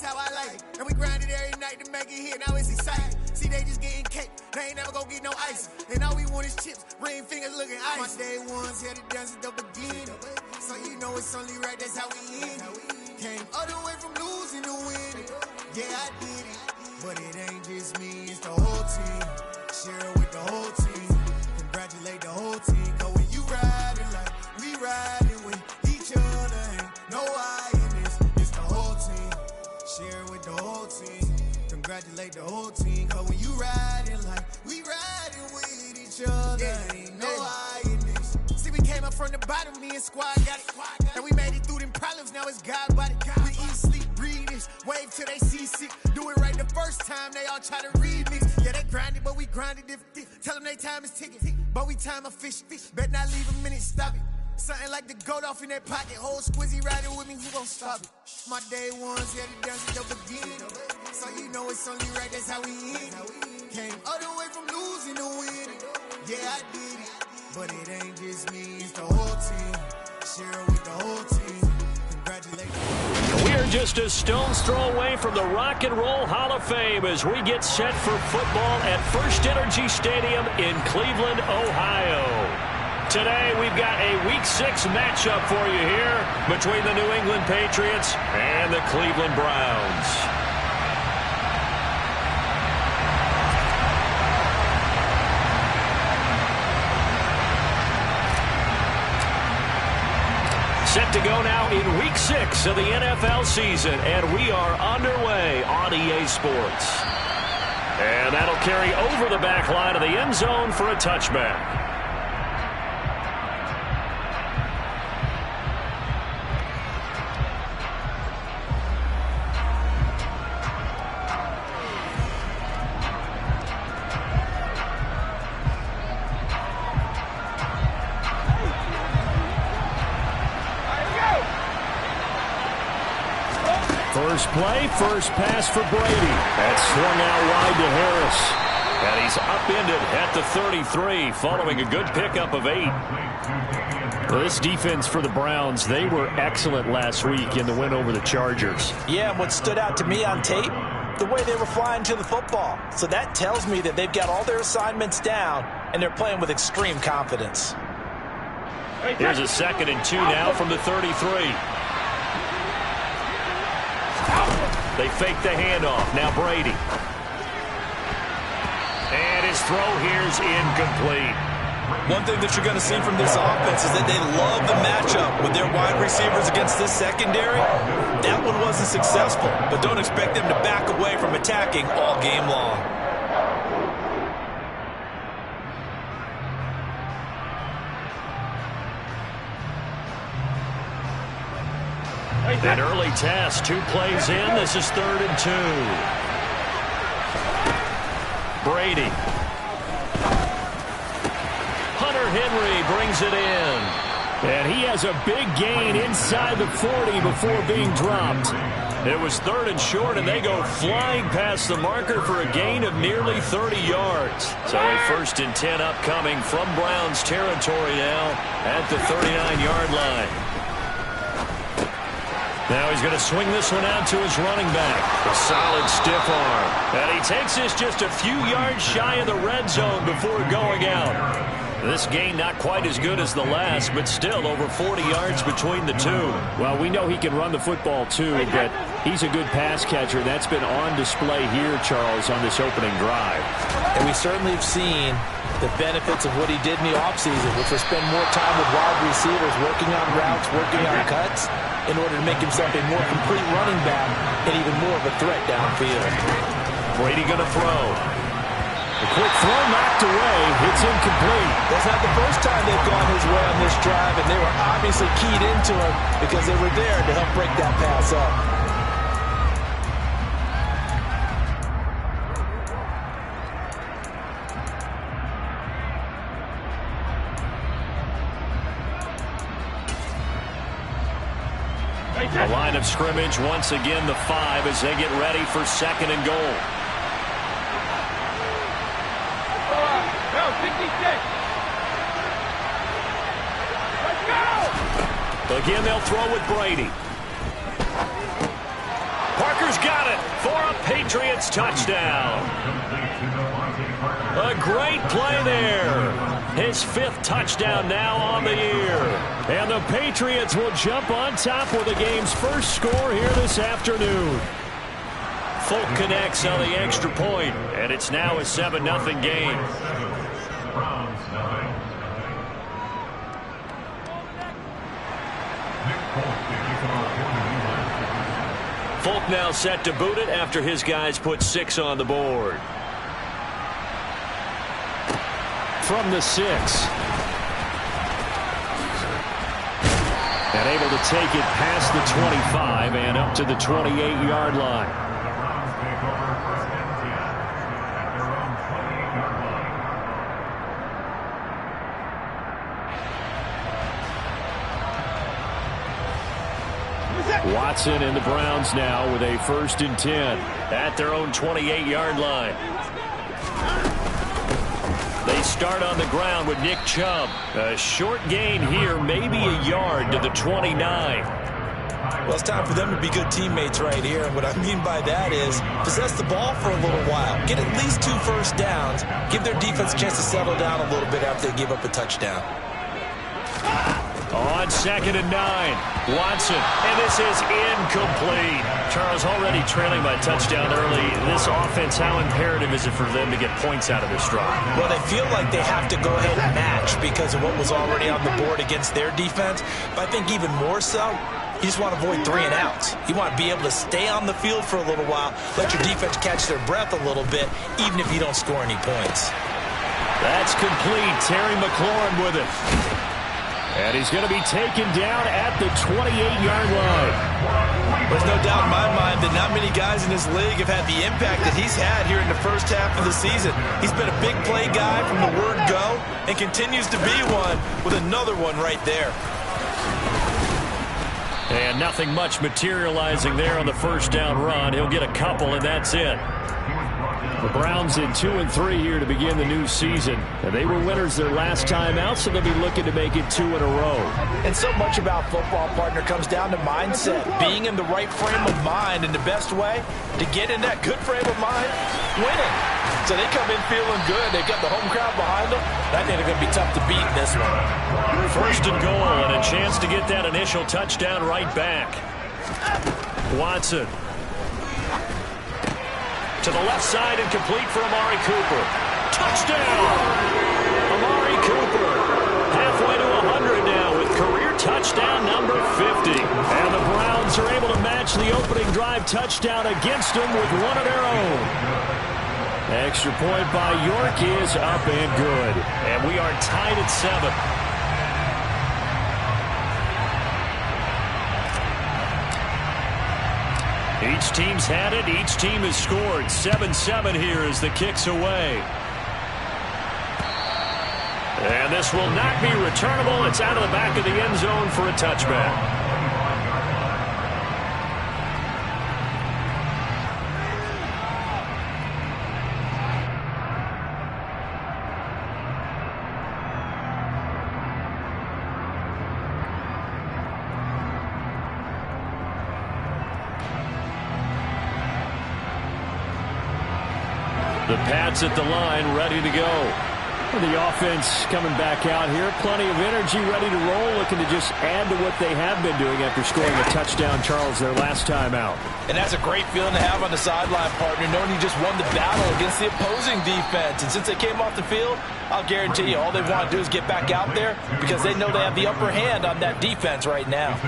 that's how I like it. And we grinded every night to make it hit, now it's exciting. See, they just getting cake, they ain't never gonna get no ice. And all we want is chips, ring fingers looking ice. My day ones had to dance at the beginning. So you know it's only right, that's how we end it. Came all the way from losing to winning. Yeah, I did it. But it ain't just me, it's the whole team. Share it with the whole team. Congratulate the whole team. Cause when you riding like we riding with each other, ain't no I in this. It's the whole team. Share it with the whole team. Congratulate the whole team. Cause when you riding like we riding with each other, ain't no I in this. See, we came up from the bottom, me and squad got it. And we made it through them problems, now it's God body. We eat, sleep, breathe this. Wave till they see sick. Do it right the first time, they all try to remix. Yeah, they grinded, but we grinded different. Tell them they time is ticking, but we time a fish. Bet not leave a minute, stop it. Something like the goat off in their pocket. Whole squizzy riding with me, who gon' stop it? My day ones had to dance at the beginning. So you know it's only right, that's how we end it. Came all the way from losing to winning. Yeah, I did it. But it ain't just me, it's the whole team. Share it with the whole team. Congratulations. We're just a stone's throw away from the Rock and Roll Hall of Fame as we get set for football at First Energy Stadium in Cleveland, Ohio. Today we've got a Week 6 matchup for you here between the New England Patriots and the Cleveland Browns. Set to go now in Week 6 of the NFL season, and we are underway on EA Sports. And that'll carry over the back line of the end zone for a touchback. First play, first pass for Brady. That's swung out wide to Harris. And he's upended at the 33 following a good pickup of 8. Well, this defense for the Browns, they were excellent last week in the win over the Chargers. Yeah, and what stood out to me on tape, the way they were flying to the football. So that tells me that they've got all their assignments down, and they're playing with extreme confidence. Here's a 2nd and 2 now from the 33. They fake the handoff. Now Brady. And his throw here's incomplete. One thing that you're going to see from this offense is that they love the matchup with their wide receivers against this secondary. That one wasn't successful, but don't expect them to back away from attacking all game long. An early test, 2 plays in. This is 3rd and 2. Brady. Hunter Henry brings it in. And he has a big gain inside the 40 before being dropped. It was 3rd and short, and they go flying past the marker for a gain of nearly 30 yards. So a 1st and 10 upcoming from Browns territory now at the 39-yard line. Now he's going to swing this one out to his running back. A solid stiff arm. And he takes this just a few yards shy of the red zone before going out. This gain not quite as good as the last, but still over 40 yards between the two. Well, we know he can run the football too, but he's a good pass catcher. That's been on display here, Charles, on this opening drive. And we certainly have seen the benefits of what he did in the offseason, which was spend more time with wide receivers, working on routes, working on cuts, in order to make himself a more complete running back and even more of a threat downfield. Brady going to throw. A quick throw knocked away. It's incomplete. That's not the first time they've gone his way on this drive, and they were obviously keyed into him because they were there to help break that pass up. The line of scrimmage once again the 5 as they get ready for 2nd and goal. Again, they'll throw with Brady. Parker's got Patriots touchdown. A great play there. His 5th touchdown now on the year. And the Patriots will jump on top with the game's first score here this afternoon. Folk connects on the extra point, and it's now a 7-0 game. Folk now set to boot it after his guys put 6 on the board. From the 6. And able to take it past the 25 and up to the 28-yard line. Watson and the Browns now with a 1st and 10 at their own 28-yard line. They start on the ground with Nick Chubb. A short gain here, maybe a yard to the 29. Well, it's time for them to be good teammates right here. And what I mean by that is possess the ball for a little while. Get at least 2 first downs. Give their defense a chance to settle down a little bit after they give up a touchdown. On 2nd and 9, Watson, and this is incomplete. Charles, already trailing by touchdown early. This offense, how imperative is it for them to get points out of this drive? Well, they feel like they have to go ahead and match because of what was already on the board against their defense. But I think even more so, you just want to avoid 3 and outs. You want to be able to stay on the field for a little while, let your defense catch their breath a little bit, even if you don't score any points. That's complete. Terry McLaurin with it. And he's going to be taken down at the 28-yard line. There's no doubt in my mind that not many guys in this league have had the impact that he's had here in the first half of the season. He's been a big play guy from the word go and continues to be one with another one right there. And nothing much materializing there on the first down run. He'll get a couple, and that's it. The Browns in 2 and 3 here to begin the new season. And they were winners their last time out, so they'll be looking to make it 2 in a row. And so much about football, partner, comes down to mindset. Being in the right frame of mind, and the best way to get in that good frame of mind, winning. So they come in feeling good. They've got the home crowd behind them. I think they're going to be tough to beat in this one. 1st and goal, and a chance to get that initial touchdown right back. Watson. To the left side and complete for Amari Cooper. Touchdown! Amari Cooper halfway to 100 now with career touchdown number 50. And the Browns are able to match the opening drive touchdown against them with one of their own. Extra point by York is up and good. And we are tied at 7. Each team's had it. Each team has scored. 7-7 here as the kick's away. And this will not be returnable. It's out of the back of the end zone for a touchback. The Pats at the line, ready to go. The offense coming back out here. Plenty of energy, ready to roll, looking to just add to what they have been doing after scoring a touchdown, Charles, their last time out. And that's a great feeling to have on the sideline, partner, knowing you just won the battle against the opposing defense. And since they came off the field, I'll guarantee you all they want to do is get back out there because they know they have the upper hand on that defense right now.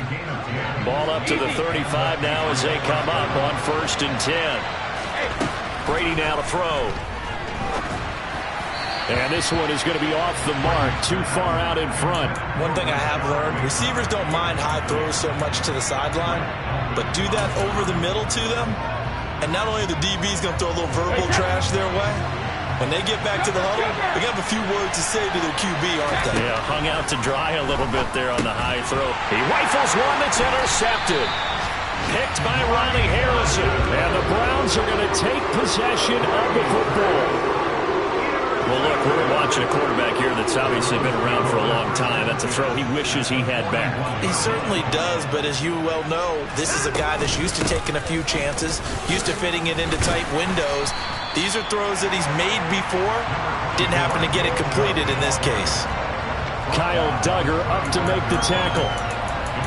Ball up to the 35 now as they come up on 1st and 10. Brady now to throw. And this one is going to be off the mark, too far out in front. One thing I have learned, receivers don't mind high throws so much to the sideline, but do that over the middle to them, and not only are the DBs going to throw a little verbal trash their way, when they get back to the huddle, they're going to have a few words to say to their QB, aren't they? Yeah, hung out to dry a little bit there on the high throw. He rifles one that's intercepted. Picked by Ronnie Harrison. And the Browns are going to take possession of the football. Well, look, we're watching a quarterback here that's obviously been around for a long time. That's a throw he wishes he had back. He certainly does, but as you well know, this is a guy that's used to taking a few chances, used to fitting it into tight windows. These are throws that he's made before. Didn't happen to get it completed in this case. Kyle Duggar up to make the tackle.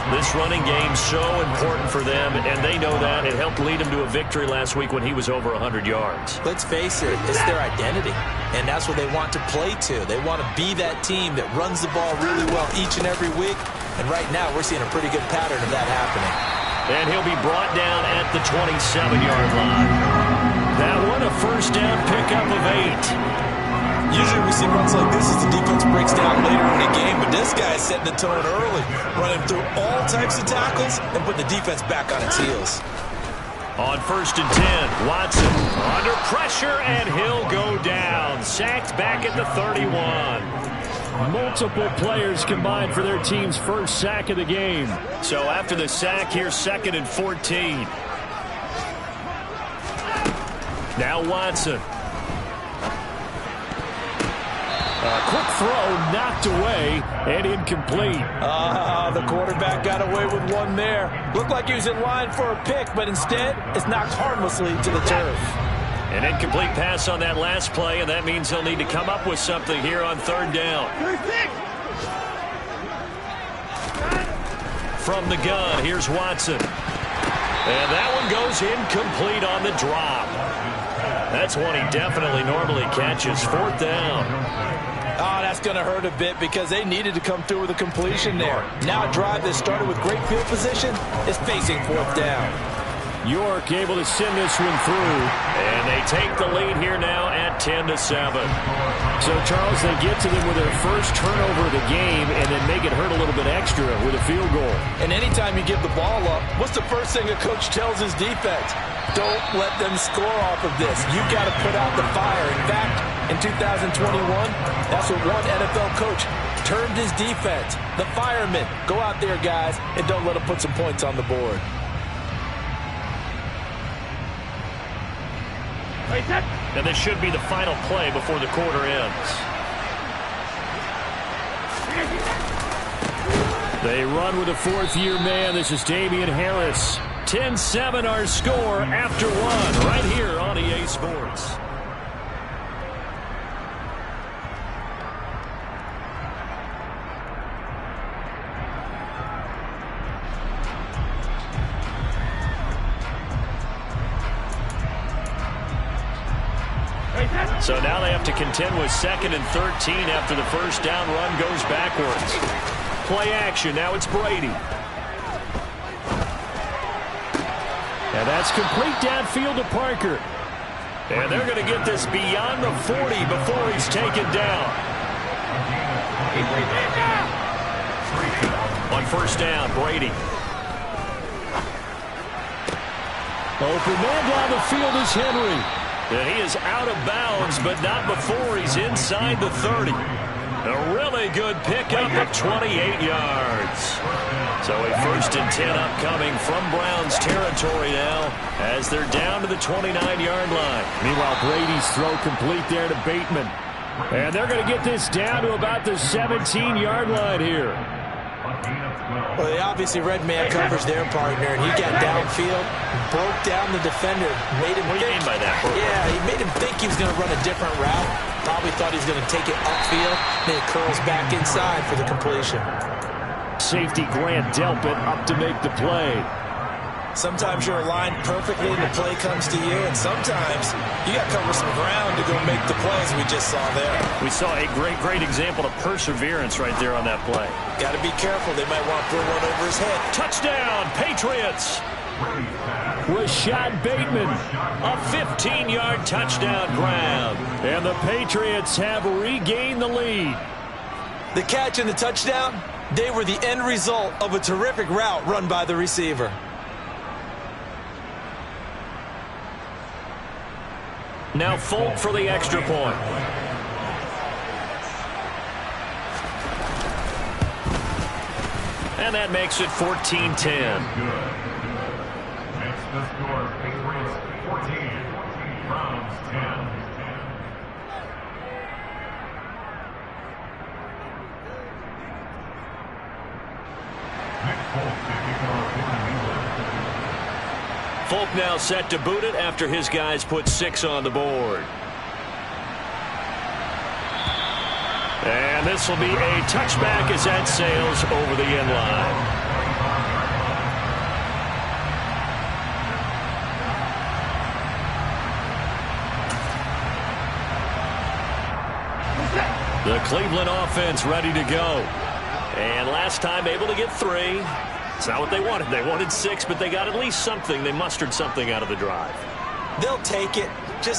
This running game's so important for them, and they know that. It helped lead them to a victory last week when he was over 100 yards. Let's face it, it's their identity, and that's what they want to play to. They want to be that team that runs the ball really well each and every week, and right now we're seeing a pretty good pattern of that happening. And he'll be brought down at the 27-yard line. That one a first down pickup of 8. Usually we see runs like this as the defense breaks down later in the game, but this guy is setting the tone early, running through all types of tackles and putting the defense back on its heels. On 1st and 10, Watson under pressure, and he'll go down. Sacked back at the 31. Multiple players combined for their team's first sack of the game. So after the sack, here's 2nd and 14. Now Watson. A quick throw knocked away and incomplete. The quarterback got away with one there. Looked like he was in line for a pick, but instead it's knocked harmlessly to the turf. An incomplete pass on that last play, and that means he'll need to come up with something here on 3rd down. From the gun, here's Watson. And that one goes incomplete on the drop. That's one he definitely normally catches. 4th down. Oh, that's going to hurt a bit because they needed to come through with a completion there. Now a drive that started with great field position is facing 4th down. York able to send this one through. And they take the lead here now at 10-7. So, Charles, they get to them with their first turnover of the game and then make it hurt a little bit extra with a field goal. And anytime you give the ball up, what's the first thing a coach tells his defense? Don't let them score off of this. You've got to put out the fire. In fact, in 2021, that's what one NFL coach termed his defense. The firemen. Go out there, guys, and don't let them put some points on the board. And this should be the final play before the quarter ends. They run with a 4th-year man. This is Damian Harris. 10-7 our score after 1 right here on EA Sports. So now they have to contend with 2nd and 13 after the first down run goes backwards. Play action. Now it's Brady. And that's complete downfield to Parker. And they're going to get this beyond the 40 before he's taken down. On 1st down, Brady. Open man down the field is Henry. And he is out of bounds, but not before he's inside the 30. A really good pickup of 28 yards. So a 1st and 10 upcoming from Browns territory now as they're down to the 29-yard line. Meanwhile, Brady's throw complete there to Bateman. And they're going to get this down to about the 17-yard line here. Well, they obviously read man coverage their partner, and he got downfield, broke down the defender, made him What do you mean by that? Yeah, he made him think he was going to run a different route. Probably thought he was going to take it upfield, then it curls back inside for the completion. Safety Grant Delpit up to make the play. Sometimes you're aligned perfectly and the play comes to you, and sometimes you got to cover some ground to go make the plays we just saw there. We saw a great example of perseverance right there on that play. Got to be careful. They might want to throw one over his head. Touchdown, Patriots! Rashad Bateman. A 15-yard touchdown grab. And the Patriots have regained the lead. The catch and the touchdown, they were the end result of a terrific route run by the receiver. Now Folk for the extra point. And that makes it 14-10. Makes the score Patriots 14, Browns 10. Folk now set to boot it after his guys put 6 on the board. And this will be a touchback as that sails over the end line. The Cleveland offense ready to go. And last time able to get 3. It's not what they wanted. They wanted 6, but they got at least something. They mustered something out of the drive. They'll take it.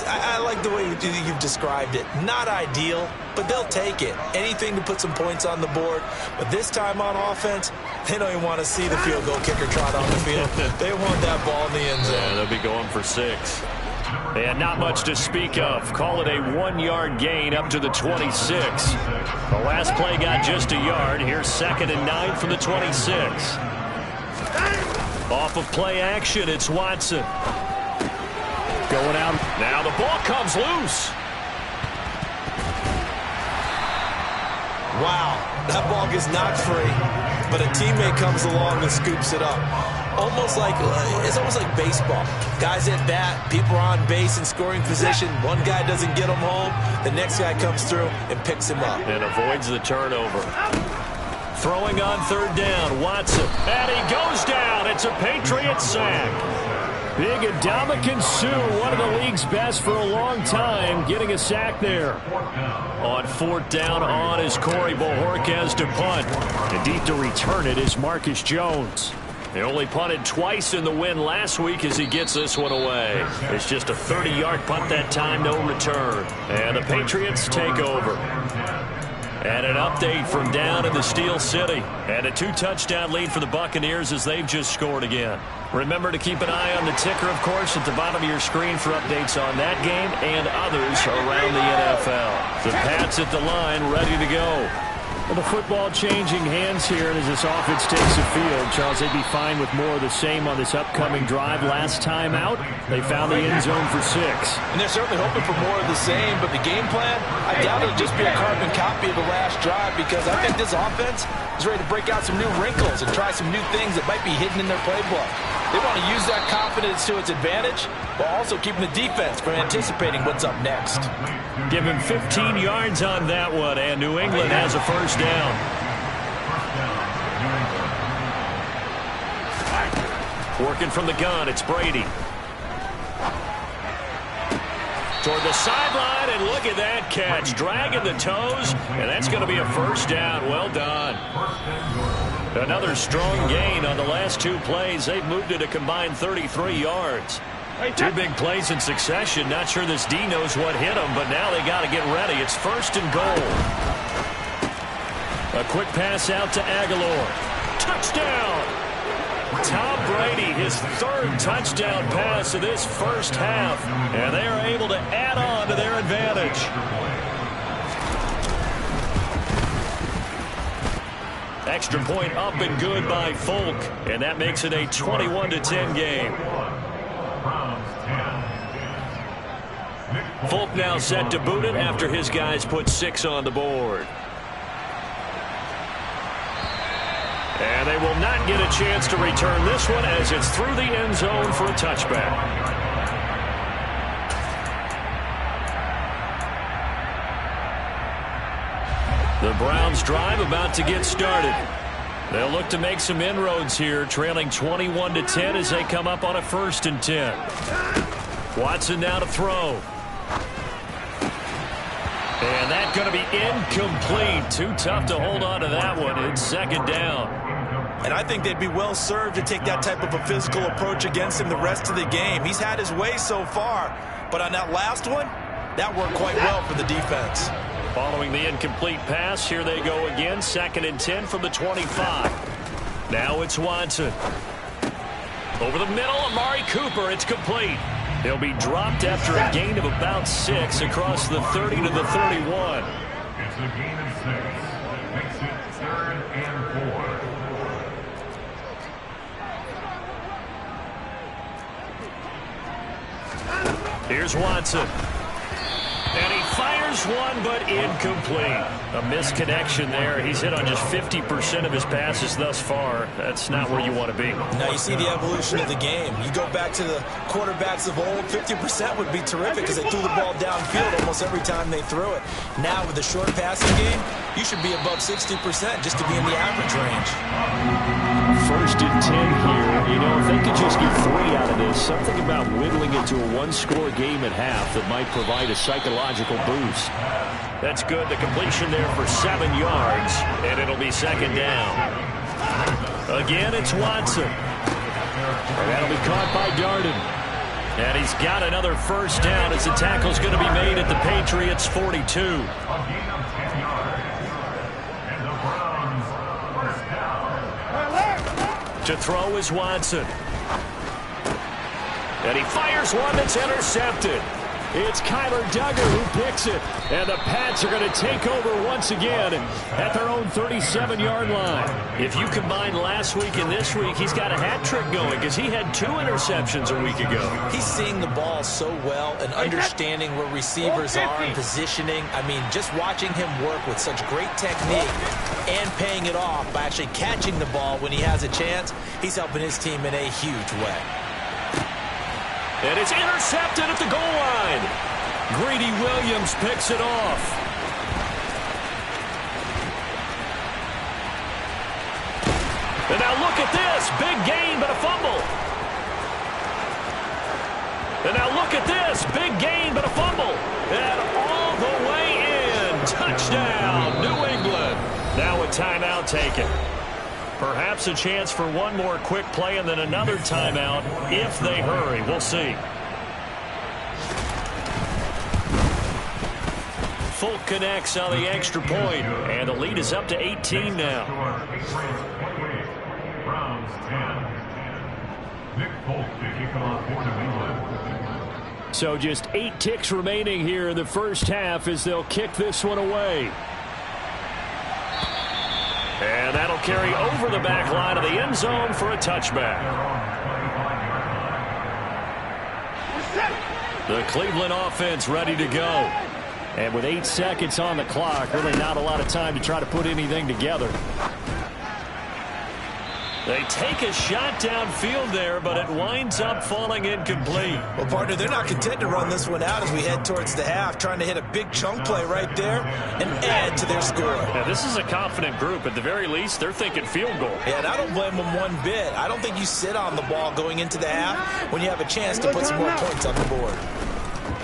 I like the way you've described it. Not ideal, but they'll take it. Anything to put some points on the board. But this time on offense, they don't even want to see the field goal kicker trot on the field. They want that ball in the end zone. Yeah, they'll be going for 6. And not much to speak of. Call it a 1-yard gain up to the 26. The last play got just a yard. Here's 2nd and 9 from the 26. Off of play action, it's Watson. Going out. Now the ball comes loose. Wow, that ball gets knocked free, but a teammate comes along and scoops it up. It's almost like baseball. Guys at bat, people are on base in scoring position. One guy doesn't get him home. The next guy comes through and picks him up. And avoids the turnover. Throwing on 3rd down, Watson. And he goes down. It's a Patriot sack. Big Ndamukong Suh, one of the league's best for a long time, getting a sack there. On 4th down on is Corey Bojorquez to punt. And deep to return it is Marcus Jones. He only punted twice in the win last week as he gets this one away. It's just a 30-yard punt that time, no return. And the Patriots take over. And an update from down in the Steel City. And a 2-touchdown lead for the Buccaneers as they've just scored again. Remember to keep an eye on the ticker, of course, at the bottom of your screen for updates on that game and others around the NFL. The Pats at the line, ready to go. Well, the football changing hands here, and as this offense takes the field, Charles, they'd be fine with more of the same on this upcoming drive. Last time out, they found the end zone for 6. And they're certainly hoping for more of the same, but the game plan, I doubt it'll just be a carbon copy of the last drive, because I think this offense is ready to break out some new wrinkles and try some new things that might be hidden in their playbook. They want to use that confidence to its advantage, while also keeping the defense from anticipating what's up next. Give him 15 yards on that one, and New England has a 1st down. Working from the gun, it's Brady. Toward the sideline, and look at that catch. Dragging the toes, and that's going to be a 1st down. Well done. Another strong gain on the last 2 plays. They've moved it a combined 33 yards. 2 big plays in succession. Not sure this D knows what hit them, but now they got to get ready. It's 1st and goal. A quick pass out to Aguilar. Touchdown! Tom Brady, his 3rd touchdown pass of this first half, and they are able to add on to their advantage. Extra point up and good by Folk, and that makes it a 21-10 game. Folk now set to boot it after his guys put 6 on the board. And they will not get a chance to return this one as it's through the end zone for a touchback. The Browns drive about to get started. They'll look to make some inroads here, trailing 21-10 as they come up on a 1st and 10. Watson now to throw. And that's going to be incomplete. Too tough to hold on to that one. It's 2nd down. And I think they'd be well served to take that type of a physical approach against him the rest of the game. He's had his way so far, but on that last one, that worked quite well for the defense. Following the incomplete pass, here they go again. 2nd and 10 from the 25. Now it's Watson. Over the middle, Amari Cooper. It's complete. He'll be dropped after a gain of about 6 across the 30 to the 31. It's a gain of 6. Makes it 3rd and 4. Here's Watson. And he fires one, but incomplete. A misconnection there. He's hit on just 50% of his passes thus far. That's not where you want to be. Now you see the evolution of the game. You go back to the quarterbacks of old, 50% would be terrific because they threw the ball downfield almost every time they threw it. Now with the short passing game, you should be above 60% just to be in the average range. 1st and 10 here. You know, if they could just get 3 out of this, something about whittling it to a one-score game at half that might provide a psychological boost. That's good. The completion there for 7 yards, and it'll be 2nd down. Again, it's Watson. And that'll be caught by Darden. And he's got another 1st down as the tackle's going to be made at the Patriots' 42. To throw is Watson. And he fires one that's intercepted. It's Kyler Duggar who picks it. And the Pats are going to take over once again at their own 37-yard line. If you combine last week and this week, he's got a hat trick going because he had 2 interceptions a week ago. He's seeing the ball so well and understanding where receivers are and positioning. I mean, just watching him work with such great technique and paying it off by actually catching the ball when he has a chance, he's helping his team in a huge way. And it's intercepted at the goal line. Greedy Williams picks it off. And now look at this. Big gain, but a fumble. And now look at this. Big gain, but a fumble. And all the way in. Touchdown, New England. Now a timeout taken. Perhaps a chance for one more quick play and then another timeout if they hurry. We'll see. Folk connects on the extra point, and the lead is up to 18 now. So just 8 ticks remaining here in the first half as they'll kick this one away. And that'll carry over the back line of the end zone for a touchback. The Cleveland offense ready to go. And with 8 seconds on the clock, really not a lot of time to try to put anything together. They take a shot downfield there, but it winds up falling incomplete. Well, partner, they're not content to run this one out as we head towards the half, trying to hit a big chunk play right there and add to their score. Yeah, this is a confident group. At the very least, they're thinking field goal. Yeah, and I don't blame them one bit. I don't think you sit on the ball going into the half when you have a chance to put some more points on the board.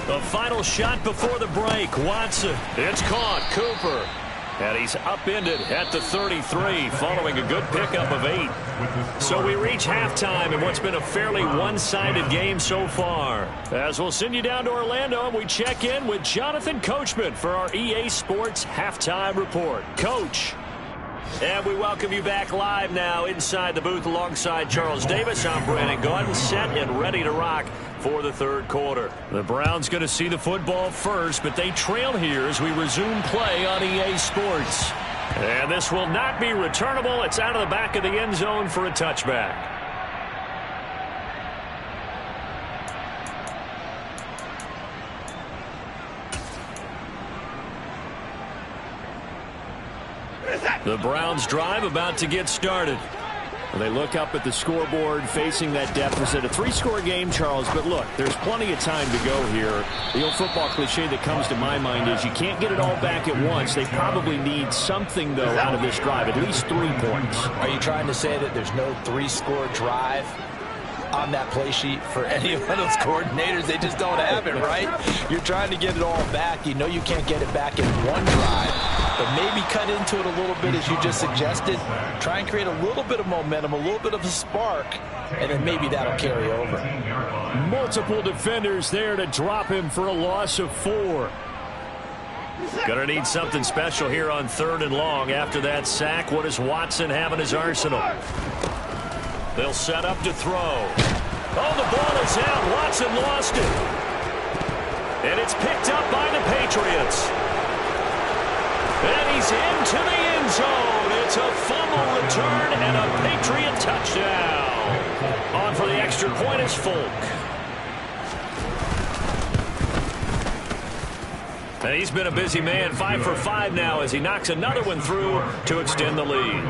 The final shot before the break. Watson. It's caught. Cooper. And he's upended at the 33 following a good pickup of 8. So we reach halftime in what's been a fairly one-sided game so far. As we'll send you down to Orlando, we check in with Jonathan Coachman for our EA Sports Halftime Report. Coach. And we welcome you back live now inside the booth alongside Charles Davis. I'm Brandon Gaudin, set and ready to rock for the third quarter. The Browns going to see the football first, but they trail here as we resume play on EA Sports. And this will not be returnable. It's out of the back of the end zone for a touchback. The Browns drive about to get started. They look up at the scoreboard facing that deficit. A 3-score game, Charles, but look, there's plenty of time to go here. The old football cliche that comes to my mind is you can't get it all back at once. They probably need something, though, out of this drive, at least 3 points. Are you trying to say that there's no 3-score drive on that play sheet for any of those coordinators? They just don't have it, right? You're trying to get it all back. You know you can't get it back in one drive. But maybe cut into it a little bit as you just suggested. Try and create a little bit of momentum, a little bit of a spark, and then maybe that'll carry over. Multiple defenders there to drop him for a loss of 4. Gonna need something special here on 3rd and long. After that sack, what does Watson have in his arsenal? They'll set up to throw. Oh, the ball is out. Watson lost it. And it's picked up by the Patriots. And he's into the end zone. It's a fumble return and a Patriot touchdown. On for the extra point is Folk. And he's been a busy man, 5 for 5 now as he knocks another one through to extend the lead.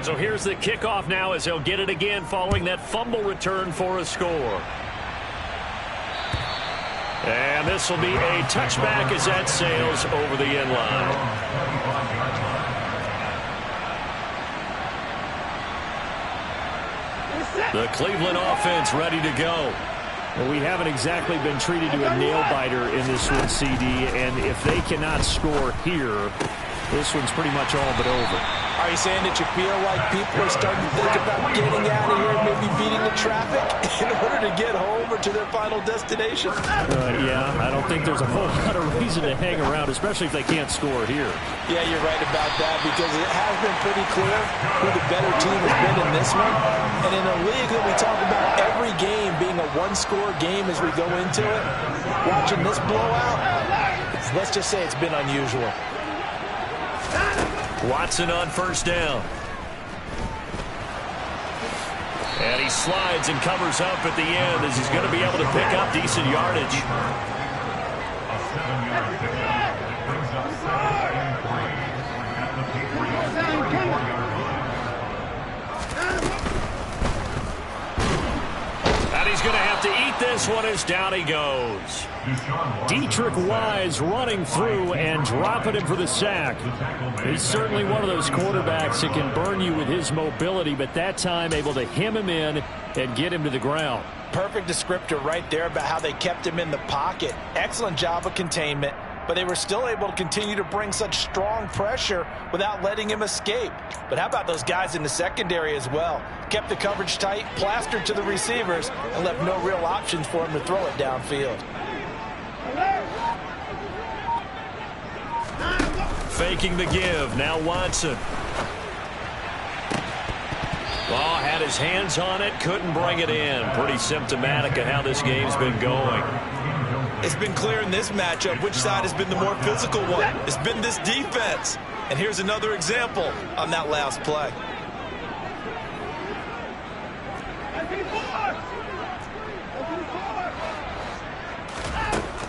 So here's the kickoff now as he'll get it again following that fumble return for a score. And this will be a touchback as that sails over the end line. The Cleveland offense ready to go. Well, we haven't exactly been treated to a nail-biter in this one, CD, and if they cannot score here, this one's pretty much all but over. Are you saying that you feel like people are starting to think about getting out of here and maybe beating the traffic in order to get home or to their final destination? Yeah, I don't think there's a whole lot of reason to hang around, especially if they can't score here. Yeah, you're right about that because it has been pretty clear who the better team has been in this one. And in a league that we talk about every game being a one-score game as we go into it, watching this blowout, let's just say it's been unusual. Watson on first down. And he slides and covers up at the end as he's going to be able to pick up decent yardage. A 7-yard pickup brings up 7th and 3 at the Patriots' 34-yard line. And he's going to have to eat this one as down he goes. Dietrich Wise running through and dropping him for the sack. He's certainly one of those quarterbacks that can burn you with his mobility, but that time able to hem him in and get him to the ground. Perfect descriptor right there about how they kept him in the pocket. Excellent job of containment, but they were still able to continue to bring such strong pressure without letting him escape. But how about those guys in the secondary as well? Kept the coverage tight, plastered to the receivers, and left no real options for him to throw it downfield. Faking the give. Now Watson. Oh, had his hands on it. Couldn't bring it in. Pretty symptomatic of how this game's been going. It's been clear in this matchup which side has been the more physical one. It's been this defense. And here's another example on that last play.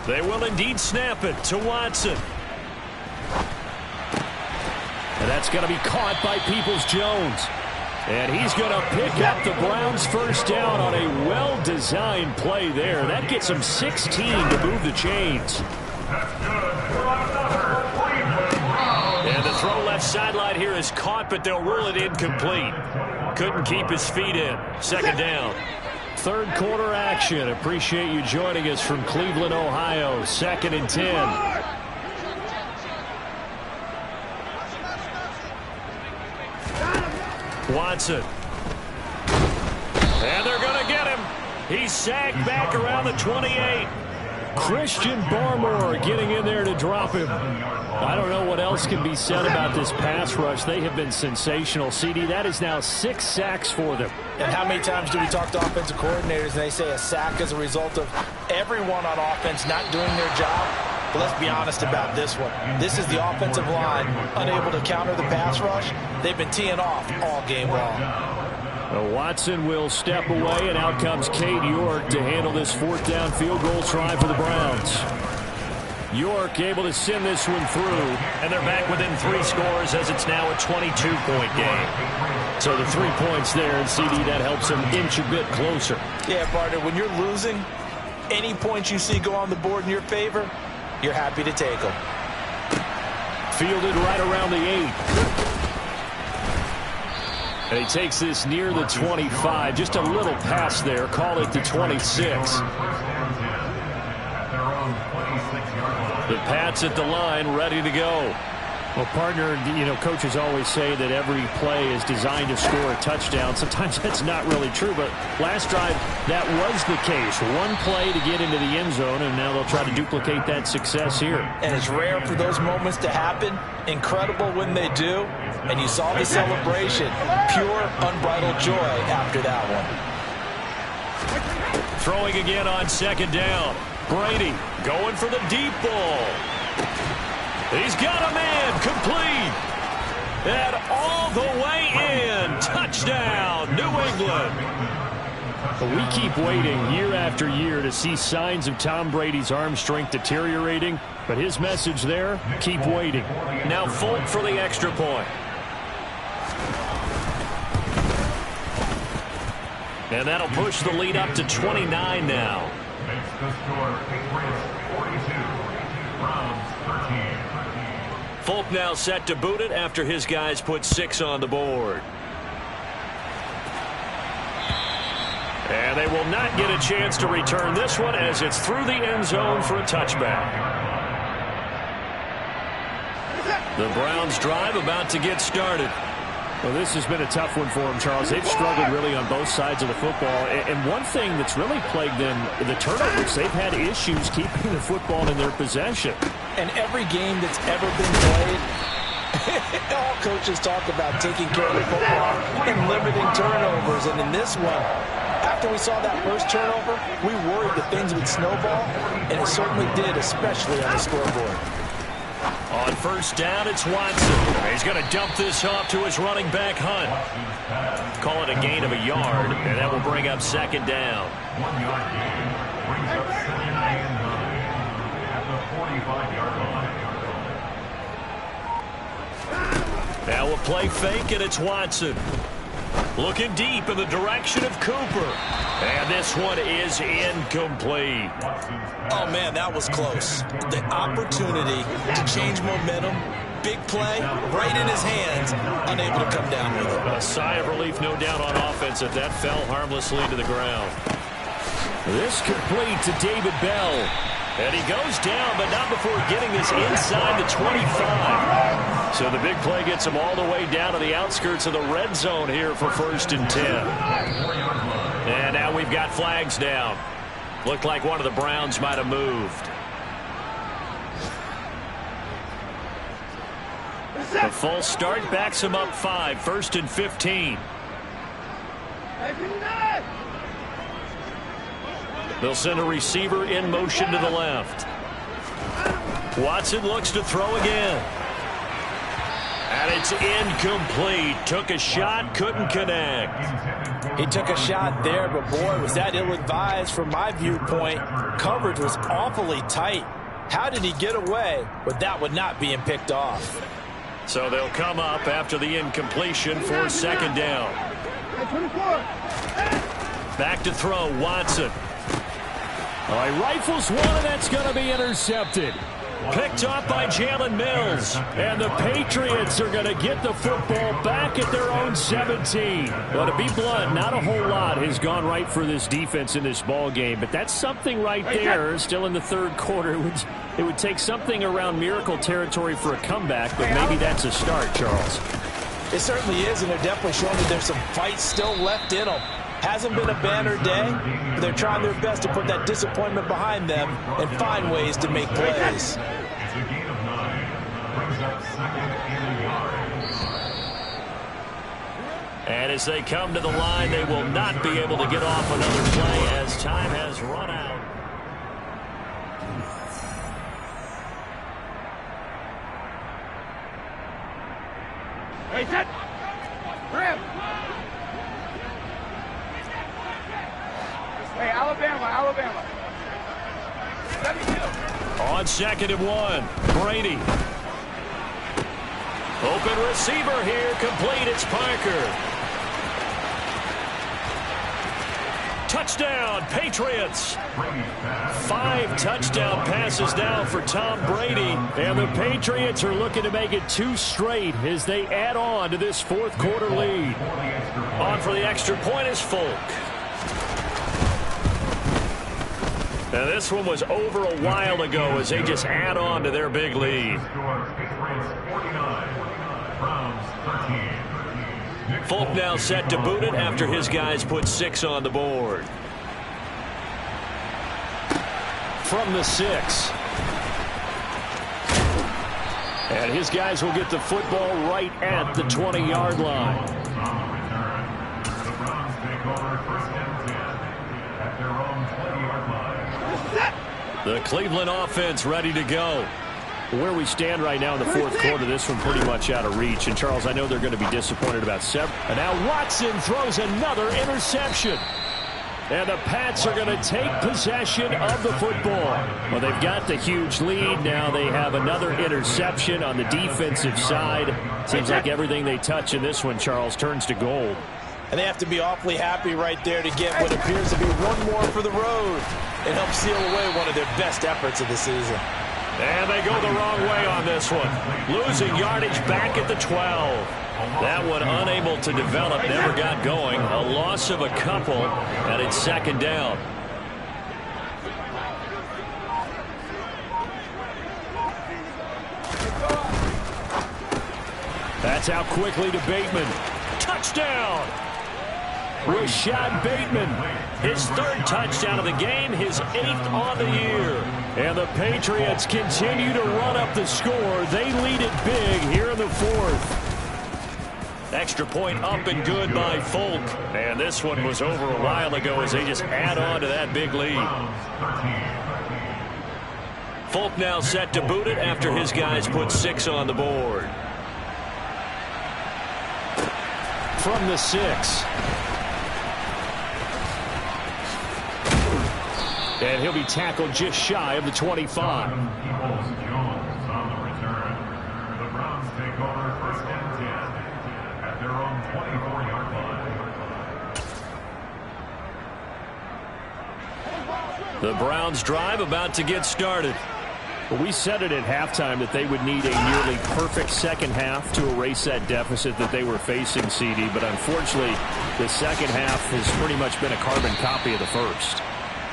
They will indeed snap it to Watson. And that's going to be caught by Peoples-Jones. And he's going to pick up the Browns' first down on a well-designed play there. That gets them 16 to move the chains. And the throw left sideline here is caught, but they'll rule it incomplete. Couldn't keep his feet in. Second down. Third quarter action. Appreciate you joining us from Cleveland, Ohio. 2nd and 10. Watson. And they're going to get him. He's sacked back around the 28. Christian Barmore getting in there to drop him. I don't know what else can be said about this pass rush. They have been sensational. CD, that is now 6 sacks for them. And how many times do we talk to offensive coordinators and they say a sack is a result of everyone on offense not doing their job? But let's be honest about this one. This is the offensive line unable to counter the pass rush. They've been teeing off all game long. Well, Watson will step away, and out comes Cade York to handle this 4th down field goal try for the Browns. York able to send this one through. And they're back within 3 scores as it's now a 22-point game. So the 3 points there, and CD, that helps them inch a bit closer. Yeah, partner, when you're losing, any points you see go on the board in your favor, you're happy to take them. Fielded right around the 8. And he takes this near the 25. Just a little pass there. Call it the 26. The Pats at the line, ready to go. Well, partner, you know, coaches always say that every play is designed to score a touchdown. Sometimes that's not really true, but last drive, that was the case. One play to get into the end zone, and now they'll try to duplicate that success here. And it's rare for those moments to happen. Incredible when they do. And you saw the celebration. Pure, unbridled joy after that one. Throwing again on 2nd down. Brady going for the deep ball. He's got a man complete. And all the way in. Touchdown, New England. But we keep waiting year after year to see signs of Tom Brady's arm strength deteriorating. But his message there, keep waiting. Now Folk for the extra point. And that'll push the lead up to 29 now. Makes the score Patriots 42, Browns 13. Folk now set to boot it after his guys put 6 on the board. And they will not get a chance to return this one as it's through the end zone for a touchback. The Browns drive about to get started. Well, this has been a tough one for them, Charles. They've struggled really on both sides of the football. And one thing that's really plagued them, the turnovers. They've had issues keeping the football in their possession. And every game that's ever been played, all coaches talk about taking care of the football and limiting turnovers. And in this one, after we saw that first turnover, we worried that things would snowball, and it certainly did, especially on the scoreboard. On first down, it's Watson. He's going to dump this off to his running back, Hunt. Call it a gain of a yard, and that will bring up second down. 1 yard gain brings up second and 9 at the 45-yard line. Now we'll play fake, and it's Watson. Looking deep in the direction of Cooper. And this one is incomplete. Oh, man, that was close. The opportunity to change momentum, big play, right in his hands, unable to come down with it. A sigh of relief, no doubt, on offense if that fell harmlessly to the ground. This complete to David Bell. And he goes down, but not before getting this inside the 25. So the big play gets him all the way down to the outskirts of the red zone here for 1st and 10. And now we've got flags down. Looked like one of the Browns might have moved. The false start backs him up 5, 1st and 15. They'll send a receiver in motion to the left. Watson looks to throw again. And it's incomplete. Took a shot, couldn't connect. He took a shot there, but boy, was that ill-advised from my viewpoint. Coverage was awfully tight. How did he get away with that one not being picked off? So they'll come up after the incompletion for second down. Back to throw, Watson. All right, rifles one, and that's going to be intercepted. Picked off by Jalen Mills. And the Patriots are going to get the football back at their own 17. Well, to be blunt, not a whole lot has gone right for this defense in this ball game, but that's something right there. Still in the third quarter. It would take something around miracle territory for a comeback, but maybe that's a start, Charles. It certainly is, and they're definitely showing that there's some fight still left in them. Hasn't been a banner day, but they're trying their best to put that disappointment behind them and find ways to make plays. It's a gain of 9. Brings up second and a yard. And as they come to the line, they will not be able to get off another play as time has run out. Hey, set! Grab! Hey, Alabama. 72. On 2nd and 1, Brady. Open receiver here, complete, it's Parker. Touchdown, Patriots. 5 touchdown passes now for Tom Brady. And the Patriots are looking to make it 2 straight as they add on to this fourth quarter lead. On for the extra point is Folk. Now this one was over a while ago as they just add on to their big lead. Folk now set to boot it after his guys put 6 on the board. From the 6. And his guys will get the football right at the 20-yard line. The Browns take over 1st and 10 at their own 20-yard line. The Cleveland offense ready to go. Where we stand right now in the fourth quarter, this one pretty much out of reach. And, Charles, I know they're going to be disappointed about 7. And now Watson throws another interception. And the Pats are going to take possession of the football. Well, they've got the huge lead. Now they have another interception on the defensive side. Seems like everything they touch in this one, Charles, turns to gold. And they have to be awfully happy right there to get what appears to be one more for the road and help seal away one of their best efforts of the season. And they go the wrong way on this one. Losing yardage back at the 12. That one unable to develop, never got going. A loss of a couple, and it's second down. That's out quickly to Bateman. Touchdown! Rashad Bateman, his third touchdown of the game, his 8th on the year. And the Patriots continue to run up the score. They lead it big here in the 4th. Extra point up and good by Folk. And this one was over a while ago as they just add on to that big lead. Folk now set to boot it after his guys put 6 on the board. From the 6. And he'll be tackled just shy of the 25. The Browns drive about to get started. Well, we said it at halftime that they would need a nearly perfect second half to erase that deficit that they were facing, CD. But unfortunately, the second half has pretty much been a carbon copy of the first.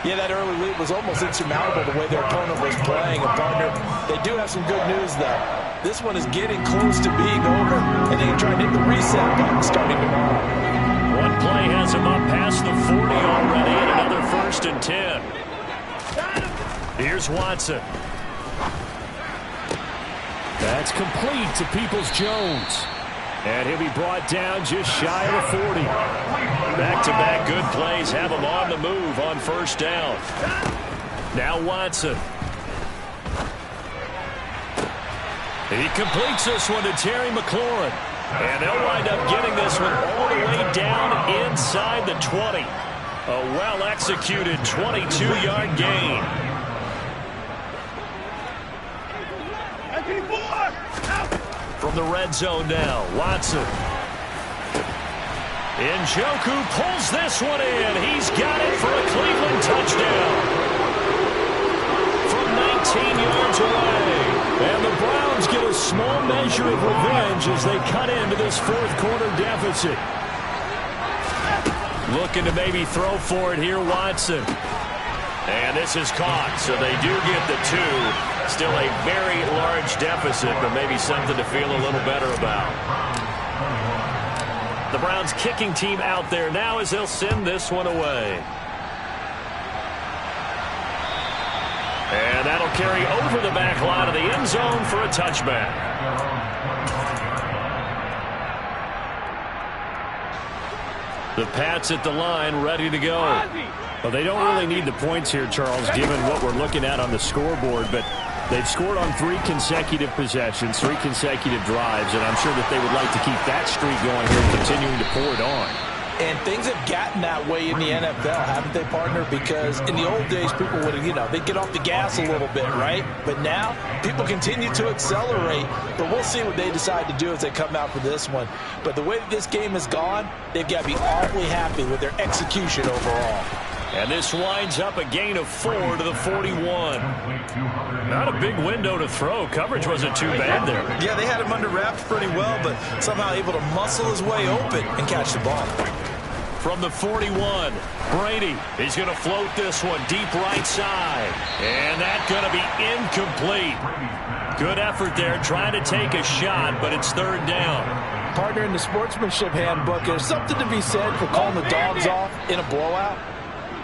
Yeah, that early lead was almost insurmountable the way their opponent was playing. And partner, they do have some good news, though. This one is getting close to being over, and they can try and hit the reset button starting tomorrow. One play has them up past the 40 already, and another 1st and 10. Here's Watson. That's complete to Peoples-Jones. And he'll be brought down just shy of the 40. Back-to-back good plays have him on the move on 1st down. Now Watson. He completes this one to Terry McLaurin. And they'll wind up getting this one all the way down inside the 20. A well-executed 22-yard gain. From the red zone now, Watson. Njoku pulls this one in. He's got it for a Cleveland touchdown. From 19 yards away. And the Browns get a small measure of revenge as they cut into this 4th quarter deficit. Looking to maybe throw for it here, Watson. And this is caught, so they do get the 2. Still a very large deficit, but maybe something to feel a little better about. The Browns kicking team out there now as they'll send this one away. And that'll carry over the back line of the end zone for a touchback. The Pats at the line, ready to go. Well, they don't really need the points here, Charles, given what we're looking at on the scoreboard, but they've scored on 3 consecutive possessions, 3 consecutive drives, and I'm sure that they would like to keep that streak going here and continuing to pour it on. And things have gotten that way in the NFL, haven't they, partner? Because in the old days, people would, they'd get off the gas a little bit, right? But now, people continue to accelerate. But we'll see what they decide to do as they come out for this one. But the way that this game has gone, they've got to be awfully happy with their execution overall. And this winds up a gain of 4 to the 41. Not a big window to throw. Coverage wasn't too bad there. Yeah, they had him under wraps pretty well, but somehow able to muscle his way open and catch the ball. From the 41, Brady. He's going to float this one deep right side. And that's going to be incomplete. Good effort there, trying to take a shot, but it's 3rd down. Partner, in the sportsmanship handbook, there's something to be said for calling the dogs off in a blowout.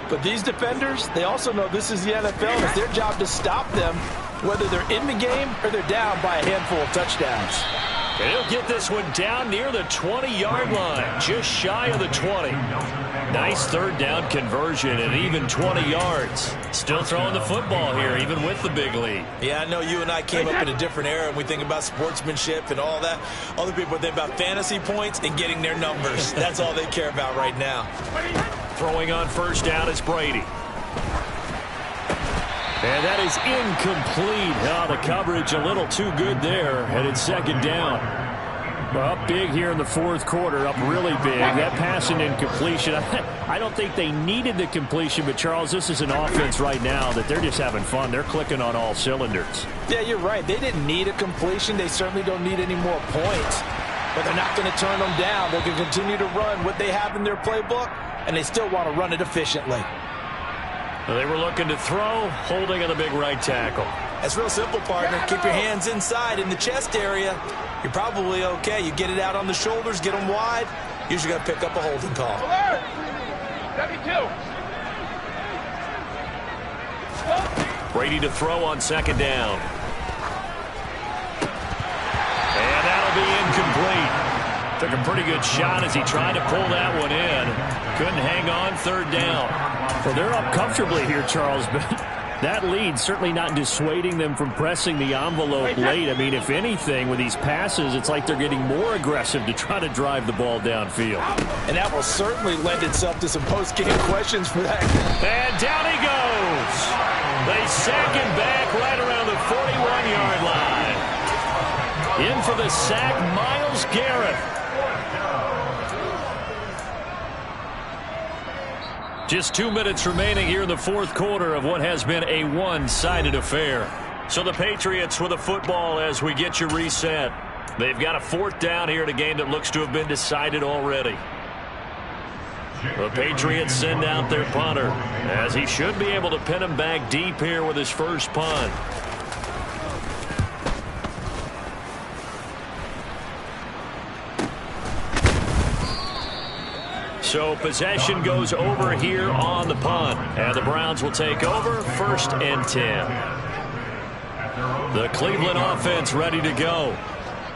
But these defenders, they also know this is the NFL, and it's their job to stop them, whether they're in the game or they're down by a handful of touchdowns. And he'll get this one down near the 20-yard line, just shy of the 20. Nice 3rd down conversion and even 20 yards. Still throwing the football here, even with the big lead. Yeah, I know you and I came up in a different era, and we think about sportsmanship and all that. Other people think about fantasy points and getting their numbers. That's all they care about right now. Throwing on first down is Brady. And that is incomplete. Oh, the coverage a little too good there. And it's second down. Up big here in the fourth quarter, up really big. That pass and incompletion. I don't think they needed the completion, but, Charles, this is an offense right now that they're just having fun. They're clicking on all cylinders. Yeah, you're right. They didn't need a completion. They certainly don't need any more points. But they're not going to turn them down. They can continue to run what they have in their playbook, and they still want to run it efficiently. They were looking to throw, holding on the big right tackle. That's real simple, partner. Keep your hands inside in the chest area. You're probably okay. You get it out on the shoulders, get them wide. Usually got to pick up a holding call. Brady to throw on second down. And that'll be incomplete. Took a pretty good shot as he tried to pull that one in. Couldn't hang on, third down. Well, they're up comfortably here, Charles, but that lead certainly not dissuading them from pressing the envelope late. I mean, if anything, with these passes, it's like they're getting more aggressive to try to drive the ball downfield. And that will certainly lend itself to some post-game questions for that. And down he goes. They sack him back right around the 41-yard line. In for the sack, Myles Garrett. Just 2 minutes remaining here in the fourth quarter of what has been a one-sided affair. So the Patriots with the football as we get you reset. They've got a fourth down here in a game that looks to have been decided already. The Patriots send out their punter as he should be able to pin him back deep here with his first punt. So possession goes over here on the punt. And the Browns will take over, 1st and 10. The Cleveland offense ready to go.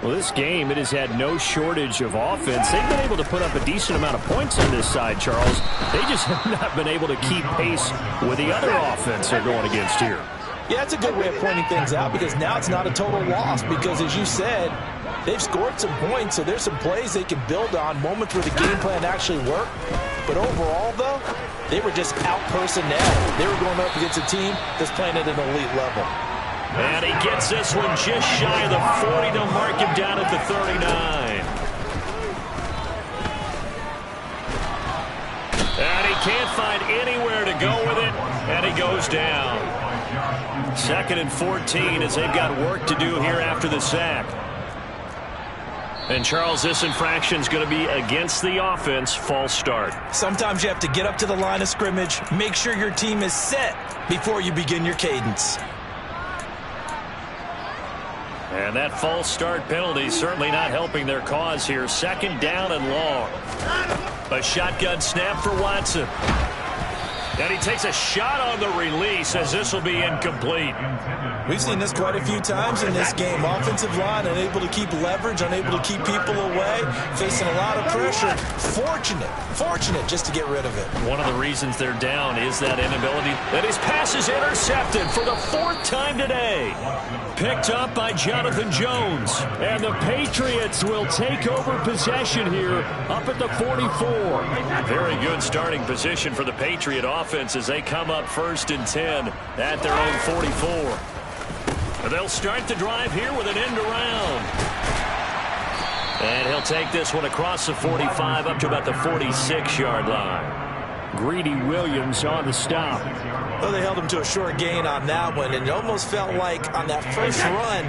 Well, this game, it has had no shortage of offense. They've been able to put up a decent amount of points on this side, Charles. They just have not been able to keep pace with the other offense they're going against here. Yeah, that's a good way of pointing things out because now it's not a total loss because, as you said, they've scored some points, so there's some plays they can build on, moments where the game plan actually worked. But overall, though, they were just out-personnel. They were going up against a team that's playing at an elite level. And he gets this one just shy of the 40 to mark him down at the 39. And he can't find anywhere to go with it, and he goes down. 2nd and 14 as they've got work to do here after the sack. And, Charles, this infraction is going to be against the offense, false start. Sometimes you have to get up to the line of scrimmage, make sure your team is set before you begin your cadence. And that false start penalty certainly not helping their cause here. 2nd down and long. A shotgun snap for Watson. And he takes a shot on the release as this will be incomplete. We've seen this quite a few times in this game. Offensive line unable to keep leverage, unable to keep people away, facing a lot of pressure. Fortunate just to get rid of it. One of the reasons they're down is that inability. And his pass is intercepted for the 4th time today. Picked up by Jonathan Jones. And the Patriots will take over possession here up at the 44. Very good starting position for the Patriot offense as they come up 1st and 10 at their own 44. They'll start the drive here with an end around. And he'll take this one across the 45 up to about the 46-yard line. Greedy Williams on the stop. Well, they held him to a short gain on that one, and it almost felt like on that first run,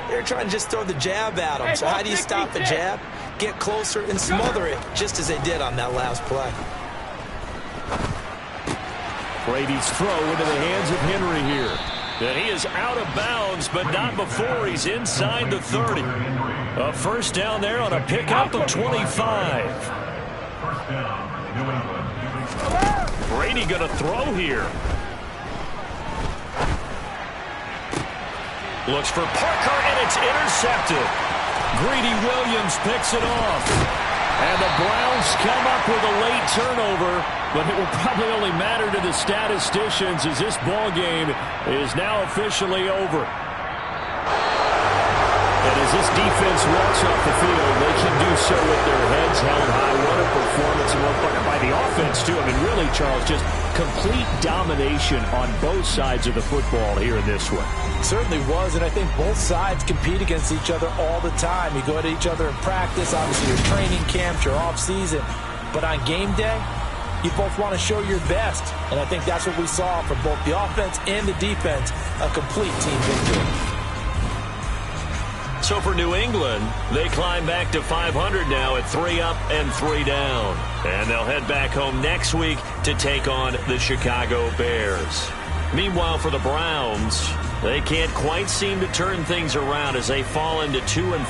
they were trying to just throw the jab at him. So how do you stop the jab? Get closer and smother it, just as they did on that last play. Brady's throw into the hands of Henry here. And he is out of bounds, but not before he's inside the 30. A 1st down there on a pickup of 25. Brady going to throw here. Looks for Parker, and it's intercepted. Greedy Williams picks it off. And the Browns come up with a late turnover, but it will probably only matter to the statisticians as this ball game is now officially over. And as this defense walks off the field, they can do so with their heads held high. What a performance, and by the offense, too. I mean, really, Charles, just complete domination on both sides of the football here in this one. Certainly was, and I think both sides compete against each other all the time. You go at each other in practice, obviously your training camps, your off-season, but on game day, you both want to show your best, and I think that's what we saw from both the offense and the defense, a complete team victory. So for New England, they climb back to 500 now at 3 up and 3 down. And they'll head back home next week to take on the Chicago Bears. Meanwhile, for the Browns, they can't quite seem to turn things around as they fall into 2-4.